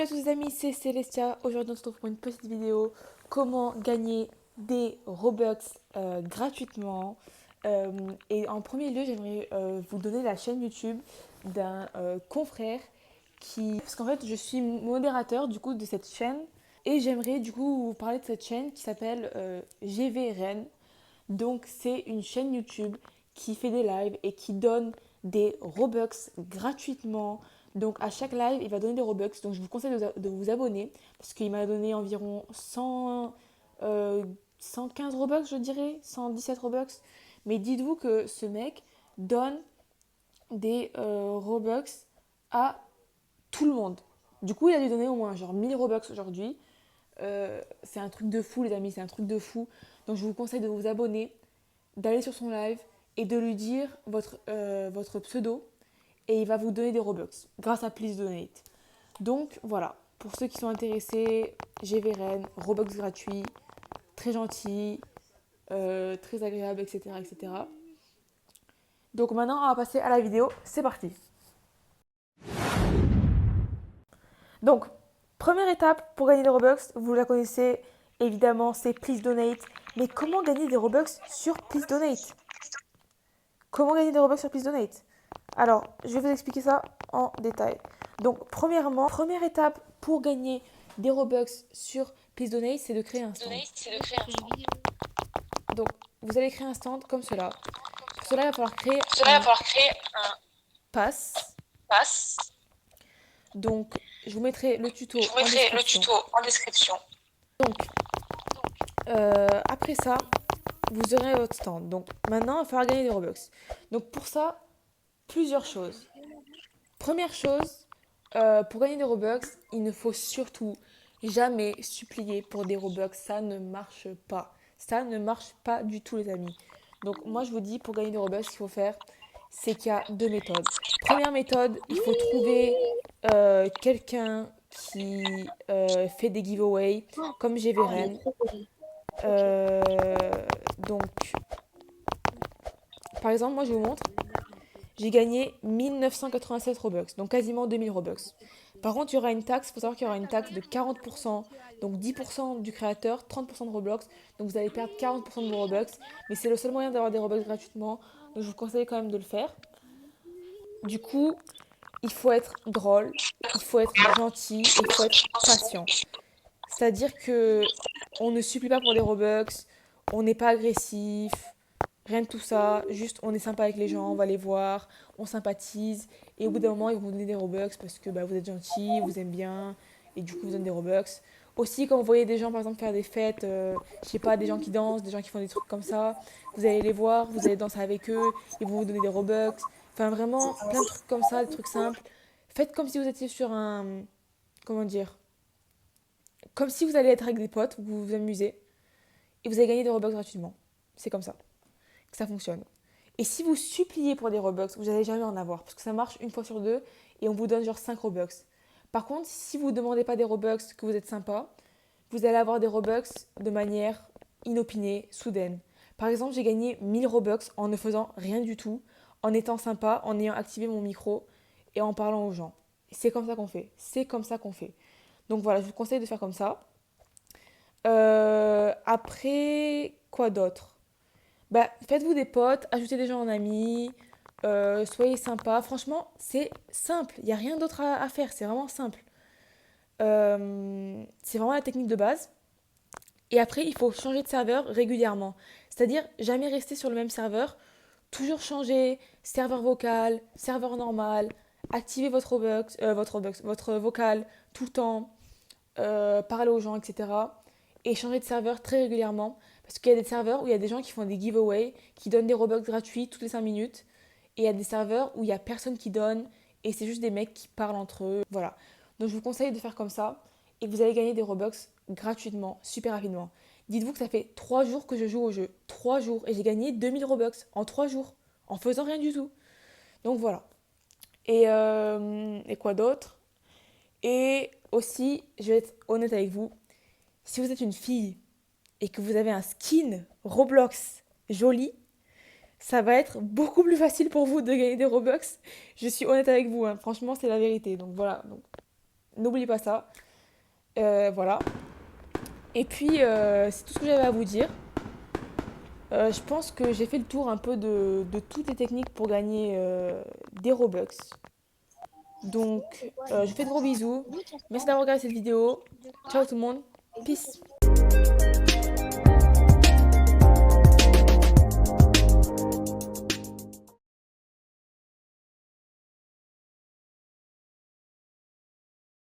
à tous les amis, c'est Célestia. Aujourd'hui on se retrouve pour une petite vidéo. Comment gagner des Robux gratuitement. Et en premier lieu, j'aimerais vous donner la chaîne YouTube d'un confrère qui... Parce qu'en fait, je suis modérateur du coup de cette chaîne. Et j'aimerais du coup vous parler de cette chaîne qui s'appelle GVRN. Donc c'est une chaîne YouTube qui fait des lives et qui donne des Robux gratuitement. Donc à chaque live, il va donner des Robux. Donc je vous conseille de vous abonner parce qu'il m'a donné environ 115 Robux, je dirais, 117 Robux. Mais dites-vous que ce mec donne des Robux à tout le monde. Du coup, il a dû donner au moins genre 1000 Robux aujourd'hui. C'est un truc de fou, les amis, c'est un truc de fou. Donc je vous conseille de vous abonner, d'aller sur son live et de lui dire votre pseudo et il va vous donner des Robux grâce à Please Donate. Donc voilà, pour ceux qui sont intéressés, GVRN, Robux gratuit, très gentil, très agréable, etc., etc. Donc maintenant, on va passer à la vidéo. C'est parti. Donc, première étape pour gagner des Robux, vous la connaissez évidemment, c'est Please Donate. Mais comment gagner des Robux sur Please Donate? Comment gagner des Robux sur Please Donate? Alors, je vais vous expliquer ça en détail. Donc, premièrement, première étape pour gagner des Robux sur Please Donate, c'est de créer un stand. Donc, vous allez créer un stand comme cela. Pour cela, il va falloir créer un pass. Donc, je vous mettrai le tuto en description. Donc, après ça, vous aurez votre stand. Donc, maintenant, il va falloir gagner des Robux. Donc, pour ça, plusieurs choses. Première chose, pour gagner des Robux, il ne faut surtout jamais supplier pour des Robux. Ça ne marche pas. Ça ne marche pas du tout, les amis. Donc, moi, je vous dis, pour gagner des Robux, ce qu'il faut faire, c'est qu'il y a deux méthodes. Première méthode, il faut trouver quelqu'un qui fait des giveaways, comme GVRN. Donc, par exemple, moi, je vous montre. J'ai gagné 1987 Robux, donc quasiment 2000 Robux. Par contre, il y aura une taxe, il faut savoir qu'il y aura une taxe de 40%, donc 10% du créateur, 30% de Roblox, donc vous allez perdre 40% de vos Robux, mais c'est le seul moyen d'avoir des Robux gratuitement, donc je vous conseille quand même de le faire. Du coup, il faut être drôle, il faut être gentil et il faut être patient. C'est-à-dire que on ne supplie pas pour des Robux, on n'est pas agressif, rien de tout ça, juste on est sympa avec les gens, on va les voir, on sympathise, et au bout d'un moment ils vont vous donner des Robux parce que bah, vous êtes gentil, vous aimez bien, et du coup vous donnent des Robux. Aussi quand vous voyez des gens par exemple faire des fêtes, je sais pas, des gens qui dansent, des gens qui font des trucs comme ça, vous allez les voir, vous allez danser avec eux, ils vont vous donner des Robux, enfin vraiment plein de trucs comme ça, des trucs simples. Faites comme si vous étiez sur un, comment dire, comme si vous allez être avec des potes, vous vous amusez, et vous allez gagner des Robux gratuitement. C'est comme ça que ça fonctionne. Et si vous suppliez pour des Robux, vous n'allez jamais en avoir, parce que ça marche une fois sur deux, et on vous donne genre 5 Robux. Par contre, si vous ne demandez pas des Robux, que vous êtes sympa, vous allez avoir des Robux de manière inopinée, soudaine. Par exemple, j'ai gagné 1000 Robux en ne faisant rien du tout, en étant sympa, en ayant activé mon micro et en parlant aux gens. C'est comme ça qu'on fait. C'est comme ça qu'on fait. Donc voilà, je vous conseille de faire comme ça. Après, quoi d'autre? Bah, faites-vous des potes, ajoutez des gens en amis, soyez sympa. Franchement, c'est simple. Il n'y a rien d'autre à faire. C'est vraiment simple. C'est vraiment la technique de base. Et après, il faut changer de serveur régulièrement. C'est-à-dire, jamais rester sur le même serveur. Toujours changer serveur vocal, serveur normal. Activez votre vocal tout le temps. Parler aux gens, etc. Et changer de serveur très régulièrement. Parce qu'il y a des serveurs où il y a des gens qui font des giveaways, qui donnent des Robux gratuits toutes les 5 minutes. Et il y a des serveurs où il n'y a personne qui donne et c'est juste des mecs qui parlent entre eux. Voilà. Donc je vous conseille de faire comme ça et vous allez gagner des Robux gratuitement, super rapidement. Dites-vous que ça fait 3 jours que je joue au jeu. 3 jours. Et j'ai gagné 2000 Robux en 3 jours. En faisant rien du tout. Donc voilà. Et quoi d'autre? Et aussi, je vais être honnête avec vous, si vous êtes une fille et que vous avez un skin Roblox joli, ça va être beaucoup plus facile pour vous de gagner des Robux. Je suis honnête avec vous, hein. Franchement, c'est la vérité. Donc voilà. Donc, n'oubliez pas ça. Voilà. Et puis, c'est tout ce que j'avais à vous dire. Je pense que j'ai fait le tour un peu de toutes les techniques pour gagner des Robux. Donc, je vous fais de gros bisous. Merci d'avoir regardé cette vidéo. Ciao tout le monde. Peace.